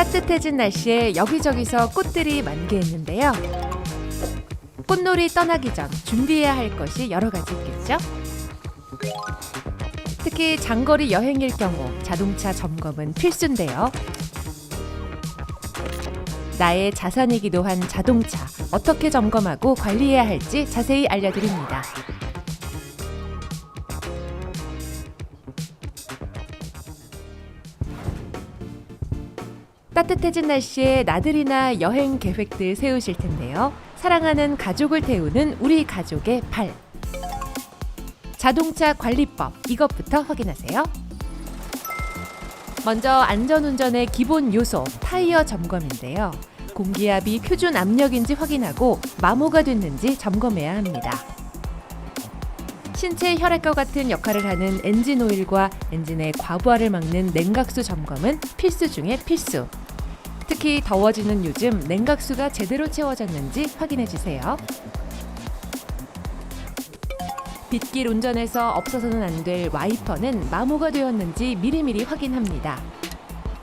따뜻해진 날씨에 여기저기서 꽃들이 만개했는데요. 꽃놀이 떠나기 전 준비해야 할 것이 여러 가지 있겠죠? 특히 장거리 여행일 경우 자동차 점검은 필수인데요. 나의 자산이기도 한 자동차, 어떻게 점검하고 관리해야 할지 자세히 알려드립니다. 따뜻해진 날씨에 나들이나 여행 계획들 세우실 텐데요. 사랑하는 가족을 태우는 우리 가족의 발. 자동차 관리법, 이것부터 확인하세요. 먼저 안전운전의 기본 요소, 타이어 점검인데요. 공기압이 표준 압력인지 확인하고 마모가 됐는지 점검해야 합니다. 신체 혈액과 같은 역할을 하는 엔진 오일과 엔진의 과부하를 막는 냉각수 점검은 필수 중에 필수. 특히 더워지는 요즘 냉각수가 제대로 채워졌는지 확인해 주세요. 빗길 운전에서 없어서는 안 될 와이퍼는 마모가 되었는지 미리미리 확인합니다.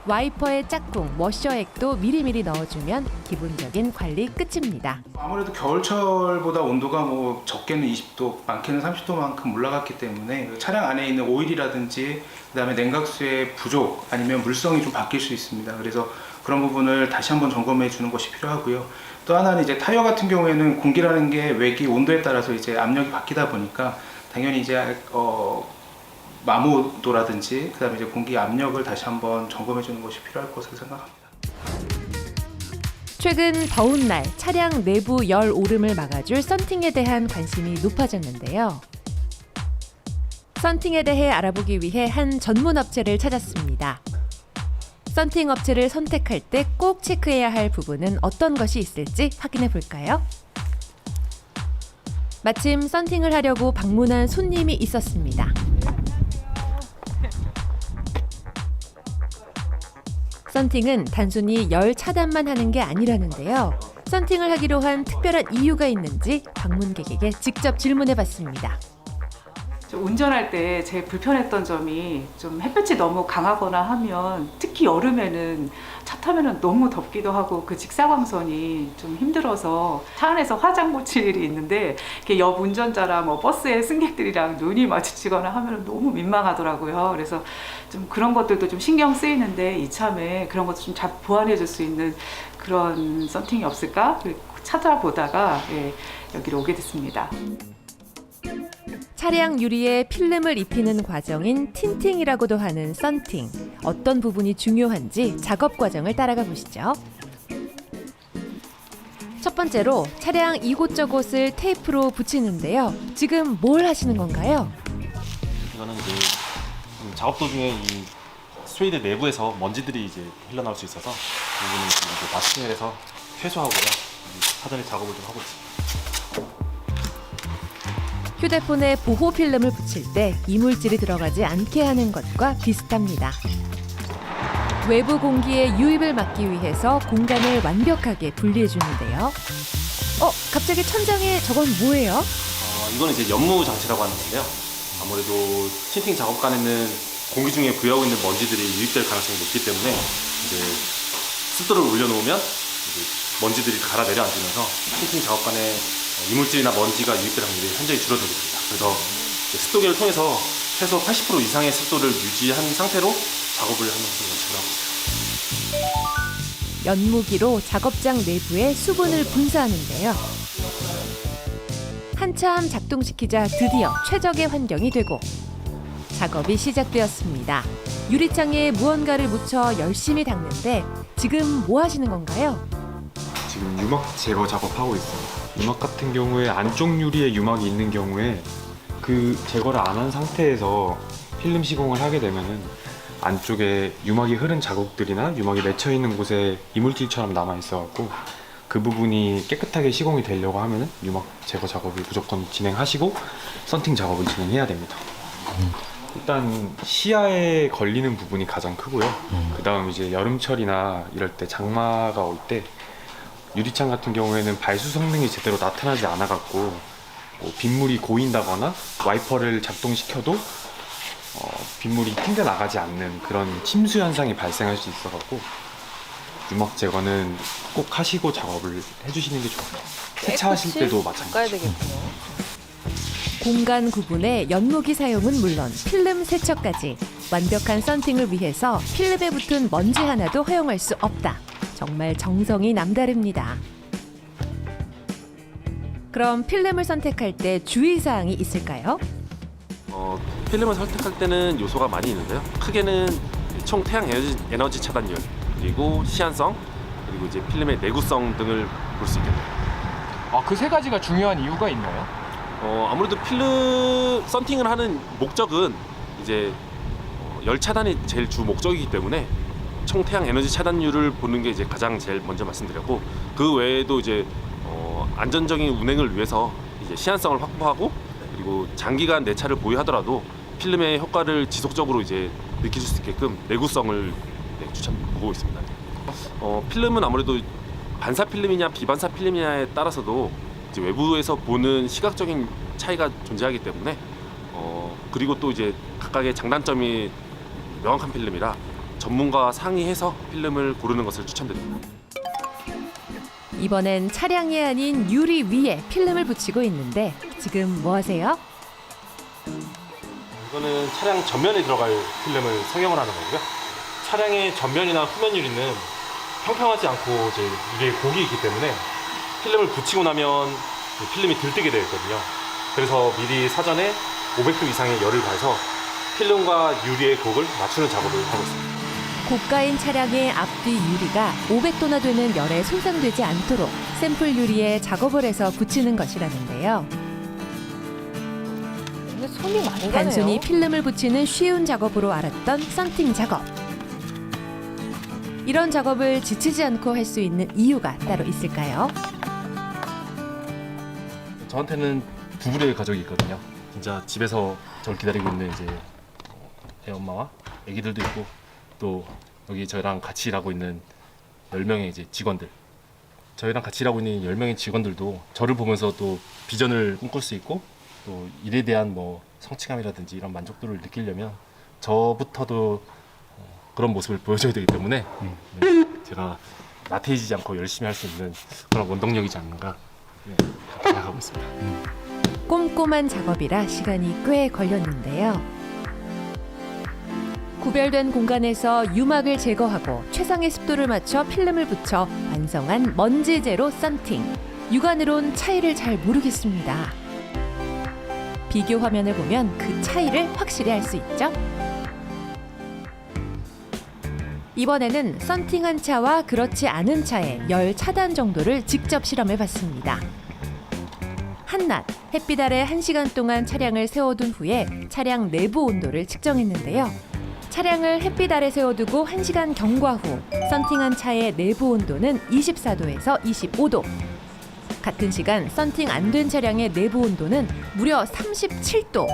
와이퍼의 짝꿍, 워셔액도 미리미리 넣어주면 기본적인 관리 끝입니다. 아무래도 겨울철보다 온도가 적게는 20도, 많게는 30도만큼 올라갔기 때문에 차량 안에 있는 오일이라든지 그다음에 냉각수의 부족 아니면 물성이 좀 바뀔 수 있습니다. 그래서 그런 부분을 다시 한번 점검해 주는 것이 필요하고요. 또 하나는 이제 타이어 같은 경우에는 공기라는 게 외기 온도에 따라서 이제 압력이 바뀌다 보니까 당연히 이제 마모도라든지 그다음에 이제 공기 압력을 다시 한번 점검해 주는 것이 필요할 것으로 생각합니다. 최근 더운 날 차량 내부 열 오름을 막아줄 썬팅에 대한 관심이 높아졌는데요. 썬팅에 대해 알아보기 위해 한 전문 업체를 찾았습니다. 썬팅 업체를 선택할 때 꼭 체크해야 할 부분은 어떤 것이 있을지 확인해 볼까요? 마침 썬팅을 하려고 방문한 손님이 있었습니다. 썬팅은 단순히 열 차단만 하는 게 아니라는데요. 썬팅을 하기로 한 특별한 이유가 있는지 방문객에게 직접 질문해 봤습니다. 운전할 때 제일 불편했던 점이 좀 햇볕이 너무 강하거나 하면 특히 여름에는 차 타면은 너무 덥기도 하고 그 직사광선이 좀 힘들어서 차 안에서 화장 고칠 일이 있는데 옆 운전자랑 버스의 승객들이랑 눈이 마주치거나 하면 너무 민망하더라고요. 그래서 좀 그런 것들도 좀 신경 쓰이는데 이참에 그런 것도 좀 잘 보완해 줄 수 있는 그런 썬팅이 없을까 찾아보다가 여기로 오게 됐습니다. 차량 유리에 필름을 입히는 과정인 틴팅이라고도 하는 썬팅. 어떤 부분이 중요한지 작업 과정을 따라가 보시죠. 첫 번째로 차량 이곳저곳을 테이프로 붙이는데요. 지금 뭘 하시는 건가요? 이거는 이제 작업 도중에 이 스웨이드 내부에서 먼지들이 이제 흘러나올 수 있어서 이 부분을 지금 이제 마스킹을 해서 퇴소하고요. 사전에 작업을 좀 하고 있습니다. 휴대폰에 보호 필름을 붙일 때 이물질이 들어가지 않게 하는 것과 비슷합니다. 외부 공기의 유입을 막기 위해서 공간을 완벽하게 분리해 주는데요. 갑자기 천장에 저건 뭐예요? 이거는 이제 연무 장치라고 하는 건데요. 아무래도 틴팅 작업간에는 공기 중에 부여하고 있는 먼지들이 유입될 가능성이 높기 때문에 이제 습도를 올려놓으면 이제 먼지들이 갈아 내려앉으면서 틴팅 작업간에 이물질이나 먼지가 유입될 확률이 현저히 줄어들게 됩니다. 그래서 습도계를 통해서 최소 80% 이상의 습도를 유지한 상태로 작업을 하는 것을 원칙으로 하고 있습니다. 연무기로 작업장 내부에 수분을 분사하는데요. 한참 작동시키자 드디어 최적의 환경이 되고 작업이 시작되었습니다. 유리창에 무언가를 묻혀 열심히 닦는데 지금 뭐 하시는 건가요? 지금 유막 제거 작업하고 있습니다. 유막 같은 경우에 안쪽 유리에 유막이 있는 경우에 그 제거를 안 한 상태에서 필름 시공을 하게 되면은 안쪽에 유막이 흐른 자국들이나 유막이 맺혀 있는 곳에 이물질처럼 남아 있어갖고 그 부분이 깨끗하게 시공이 되려고 하면은 유막 제거 작업을 무조건 진행하시고 썬팅 작업을 진행해야 됩니다. 일단 시야에 걸리는 부분이 가장 크고요. 그 다음 이제 여름철이나 이럴 때 장마가 올 때 유리창 같은 경우에는 발수 성능이 제대로 나타나지 않아갖고 빗물이 고인다거나 와이퍼를 작동시켜도 빗물이 튕겨 나가지 않는 그런 침수 현상이 발생할 수 있어갖고 유막 제거는 꼭 하시고 작업을 해주시는 게 좋아요. 세차하실 때도 마찬가지죠. 닦아야 되겠군요. 공간 구분에 연무기 사용은 물론 필름 세척까지 완벽한 썬팅을 위해서 필름에 붙은 먼지 하나도 허용할 수 없다. 정말 정성이 남다릅니다. 그럼 필름을 선택할 때 주의사항이 있을까요? 필름을 선택할 때는 요소가 많이 있는데요. 크게는 총 태양 에너지 차단율, 그리고 시한성, 그리고 이제 필름의 내구성 등을 볼 수 있겠네요. 그 세 가지가 중요한 이유가 있나요? 아무래도 필름 썬팅을 하는 목적은 이제 열 차단이 제일 주 목적이기 때문에 총 태양 에너지 차단율을 보는 게 이제 가장 제일 먼저 말씀드렸고, 그 외에도 이제 안전적인 운행을 위해서 이제 시한성을 확보하고, 그리고 장기간 내차를 보유하더라도 필름의 효과를 지속적으로 이제 느끼실 수 있게끔 내구성을 보고 있습니다. 필름은 아무래도 반사 필름이냐 비반사 필름이냐에 따라서도 이제 외부에서 보는 시각적인 차이가 존재하기 때문에 그리고 또 이제 각각의 장단점이 명확한 필름이라 전문가와 상의해서 필름을 고르는 것을 추천드립니다. 이번엔 차량이 아닌 유리 위에 필름을 붙이고 있는데 지금 뭐 하세요? 이거는 차량 전면에 들어갈 필름을 성형을 하는 거고요. 차량의 전면이나 후면 유리는 평평하지 않고 이제 유리에 곡이 있기 때문에 필름을 붙이고 나면 필름이 들뜨게 되어 있거든요. 그래서 미리 사전에 500도 이상의 열을 가해서 필름과 유리의 곡을 맞추는 작업을 하고 있습니다. 고가인 차량의 앞뒤 유리가 500도나 되는 열에 손상되지 않도록 샘플 유리에 작업을 해서 붙이는 것이라는데요. 근데 손이 많이 가네요. 단순히 필름을 붙이는 쉬운 작업으로 알았던 썬팅 작업. 이런 작업을 지치지 않고 할 수 있는 이유가 따로 있을까요? 저한테는 두 부류의 가족이 있거든요. 진짜 집에서 저를 기다리고 있는 이제 애 엄마와 아기들도 있고, 또 여기 저희랑 같이 일하고 있는 10명의 이제 직원들. 저희랑 같이 일하고 있는 10명의 직원들도 저를 보면서 또 비전을 꿈꿀 수 있고, 또 일에 대한 뭐 성취감이라든지 이런 만족도를 느끼려면 저부터도 그런 모습을 보여줘야 되기 때문에 네, 제가 나태해지지 않고 열심히 할 수 있는 그런 원동력이지 않는가 그렇게 생각하고 있습니다. 꼼꼼한 작업이라 시간이 꽤 걸렸는데요. 구별된 공간에서 유막을 제거하고 최상의 습도를 맞춰 필름을 붙여 완성한 먼지 제로 썬팅. 육안으론 차이를 잘 모르겠습니다. 비교 화면을 보면 그 차이를 확실히 알 수 있죠? 이번에는 썬팅한 차와 그렇지 않은 차의 열 차단 정도를 직접 실험해 봤습니다. 한낮 햇빛 아래 1시간 동안 차량을 세워둔 후에 차량 내부 온도를 측정했는데요. 차량을 햇빛 아래 세워두고 1시간 경과 후 썬팅한 차의 내부 온도는 24도에서 25도. 같은 시간 썬팅 안 된 차량의 내부 온도는 무려 37도.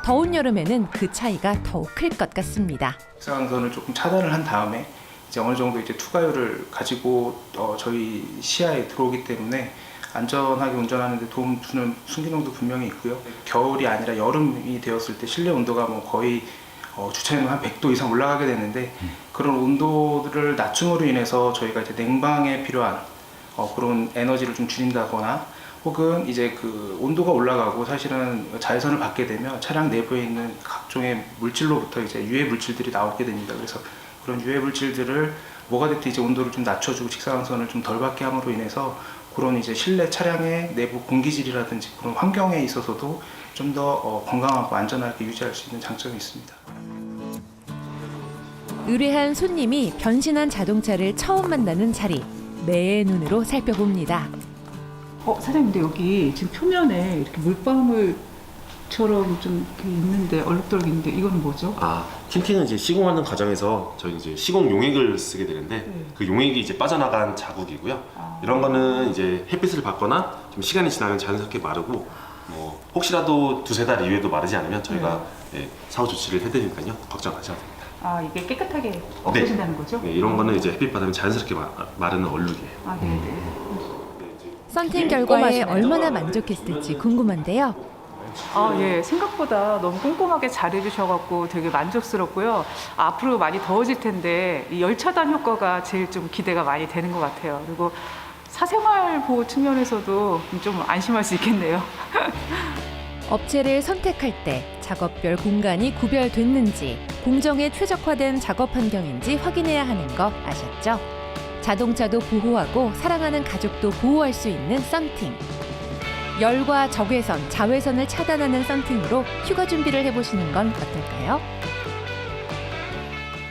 더운 여름에는 그 차이가 더욱 클 것 같습니다. 직사광선을 조금 차단을 한 다음에 이제 어느 정도 이제 투과율을 가지고 저희 시야에 들어오기 때문에 안전하게 운전하는 데 도움 주는 순기능도 분명히 있고요. 겨울이 아니라 여름이 되었을 때 실내 온도가 뭐 거의 주차에는 한 100도 이상 올라가게 되는데 그런 온도를 낮춤으로 인해서 저희가 이제 냉방에 필요한 그런 에너지를 좀 줄인다거나 혹은 이제 그 온도가 올라가고 사실은 자외선을 받게 되면 차량 내부에 있는 각종의 물질로부터 이제 유해 물질들이 나오게 됩니다. 그래서 그런 유해 물질들을 뭐가 됐든 이제 온도를 좀 낮춰주고 직사광선을 좀 덜 받게 함으로 인해서 그런 이제 실내 차량의 내부 공기질이라든지 그런 환경에 있어서도 좀 더 건강하고 안전하게 유지할 수 있는 장점이 있습니다. 의뢰한 손님이 변신한 자동차를 처음 만나는 자리. 매의 눈으로 살펴봅니다. 사장님, 근데 여기 지금 표면에 이렇게 물방울처럼 좀 이렇게 있는데 얼룩덜룩 있는데 이건 뭐죠? 틴팅은 이제 시공하는 과정에서 저희 이제 시공 용액을 쓰게 되는데 그 용액이 이제 빠져나간 자국이고요. 이런 거는 이제 햇빛을 받거나 좀 시간이 지나면 자연스럽게 마르고 혹시라도 두세 달 이후에도 마르지 않으면 저희가 사후 조치를 해드리니까요. 걱정 안 하셔도 됩니다. 이게 깨끗하게 없어진다는 거죠? 네, 이런 거는 이제 햇빛 받으면 자연스럽게 마르는 얼룩이에요. 네네. 썬팅 결과에 얼마나 만족했을지 궁금한데요. 예. 생각보다 너무 꼼꼼하게 잘해주셔갖고 되게 만족스럽고요. 앞으로 많이 더워질 텐데 이 열차단 효과가 제일 좀 기대가 많이 되는 것 같아요. 그리고 사생활 보호 측면에서도 좀 안심할 수 있겠네요. 업체를 선택할 때 작업별 공간이 구별됐는지, 공정에 최적화된 작업 환경인지 확인해야 하는 거 아셨죠? 자동차도 보호하고 사랑하는 가족도 보호할 수 있는 썬팅. 열과 적외선, 자외선을 차단하는 썬팅으로 휴가 준비를 해보시는 건 어떨까요?